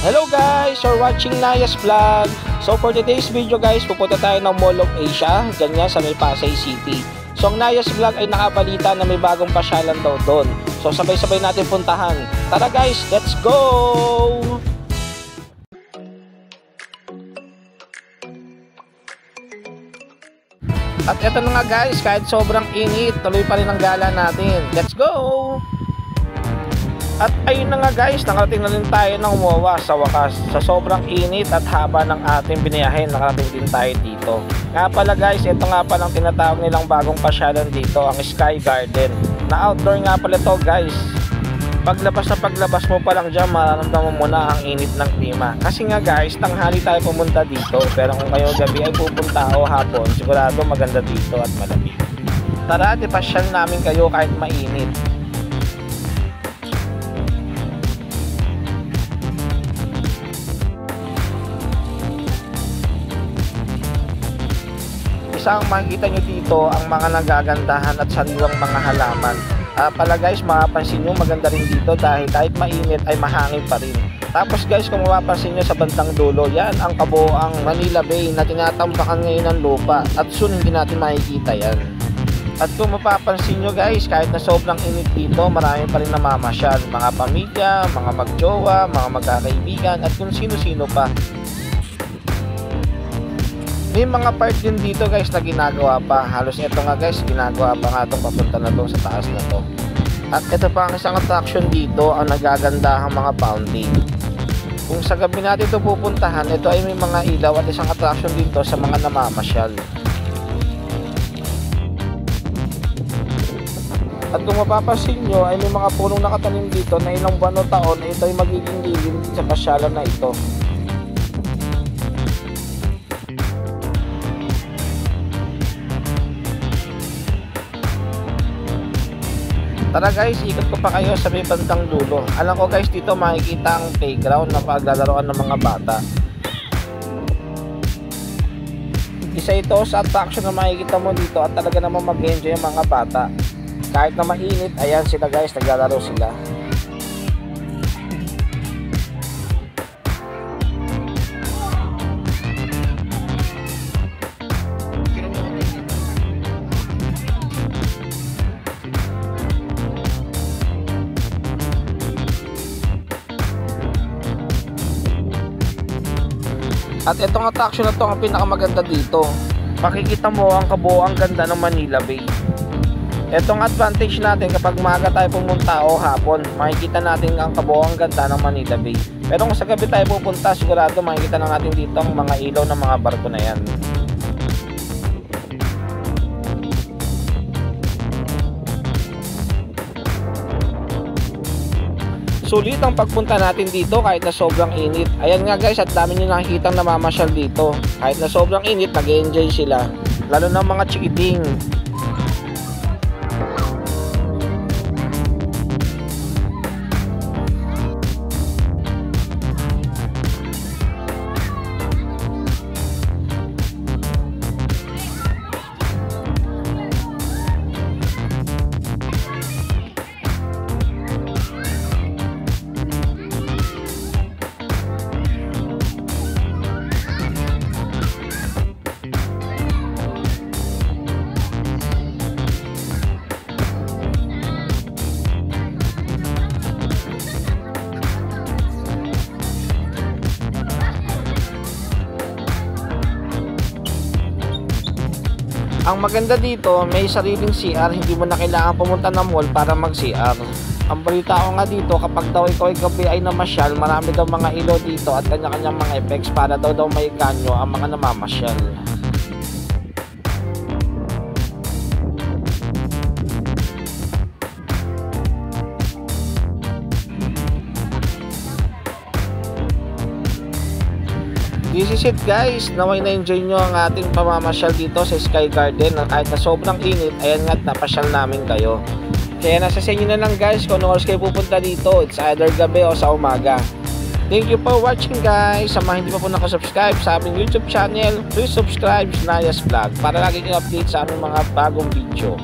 Hello guys, you're watching Naya's Vlog. So for today's video guys, pupunta tayo ng Mall of Asia, dyan nga sa may Pasay City. So ang Naya's Vlog ay nakabalita na may bagong pasyalan daw doon. So sabay-sabay natin puntahan. Tara guys, let's go! At eto na nga guys, kahit sobrang init, tuloy pa rin ang gala natin. Let's go! At ayun na nga guys, nakarating na rin tayo ng MOA sa wakas. Sa sobrang init at haba ng ating biniyahin, nakarating din tayo dito. Nga pala guys, ito nga palang tinatawag nilang bagong pasyalan dito, ang Sky Garden. Na outdoor nga pala ito guys. Paglabas mo pa lang dyan, mararamdaman mo na ang init ng klima. Kasi nga guys, tanghali tayo pumunta dito. Pero kung kayo gabi ay pupunta o hapon, sigurado maganda dito at malamig. Tara, ipasyal namin kayo kahit mainit. Isa ang makikita nyo dito ang mga nagagandahan at sariwang mga halaman. Pala guys, mapapansin nyo maganda rin dito dahil kahit mainit ay mahangin pa rin. Tapos guys, kung mapapansin nyo sa bandang dulo, yan ang kabuoang Manila Bay na tinatambakan ngayon ng lupa at soon hindi natin makikita yan. At kung mapapansin nyo guys, kahit na sobrang init dito, marami pa rin namamasyal. Mga pamilya, mga magjowa, mga magkakaibigan at kung sino-sino pa. May mga part din dito guys na ginagawa pa. Halos ito nga guys, ginagawa pa nga itong papunta na to sa taas na to. At ito pa ang isang attraction dito, ang nagagandahang mga fountain. Kung sa gabi natin ito pupuntahan, ito ay may mga ilaw at isang attraction dito sa mga namamasyal. At kung mapapansin nyo ay may mga punong nakatanim dito na ilang buwan o taon na ito ay magiging lilim sa pasyalan na ito. Tara guys, ikot ko pa kayo sa may bandang dulo. Alam ko guys, dito makikita ang playground na paglalaroan ng mga bata. Isa ito sa attraction na makikita mo dito at talaga naman mag-enjoy yung mga bata. Kahit na mainit, ayan sila guys, naglalaro sila. At itong attraction na to ang pinakamaganda dito. Makikita mo ang kabuoang ganda ng Manila Bay. Itong advantage natin kapag maaga tayo pumunta o hapon, makikita natin ang kabuoang ganda ng Manila Bay. Pero kung sa gabi tayo pupunta, sigurado makikita na natin dito ang mga ilaw ng mga barko na yan. Sulit ang pagpunta natin dito kahit na sobrang init. Ayan nga guys, at dami nyo nakikitang namamasyal dito. Kahit na sobrang init, nag-enjoy sila. Lalo na mga chikiting. Ang maganda dito, may sariling CR, hindi mo na kailangan pumunta ng mall para mag-CR. Ang balita ko nga dito, kapag daw ikaw ay gabi ay namasyal, marami daw mga ilaw dito at kanya-kanyang mga effects para daw may kanyo ang mga namamasyal. This is it guys, naway na-enjoy nyo ang ating pamamasyal dito sa Sky Garden na kahit na sobrang init, ayan nga't napasyal namin kayo. Kaya nasa sa inyo na lang guys kung anong oras kayo pupunta dito, it's either gabi o sa umaga. Thank you for watching guys. Sa mga hindi pa po nakasubscribe sa aming YouTube channel, please subscribe sa Naya's Vlog para lagi kayo update sa aming mga bagong video.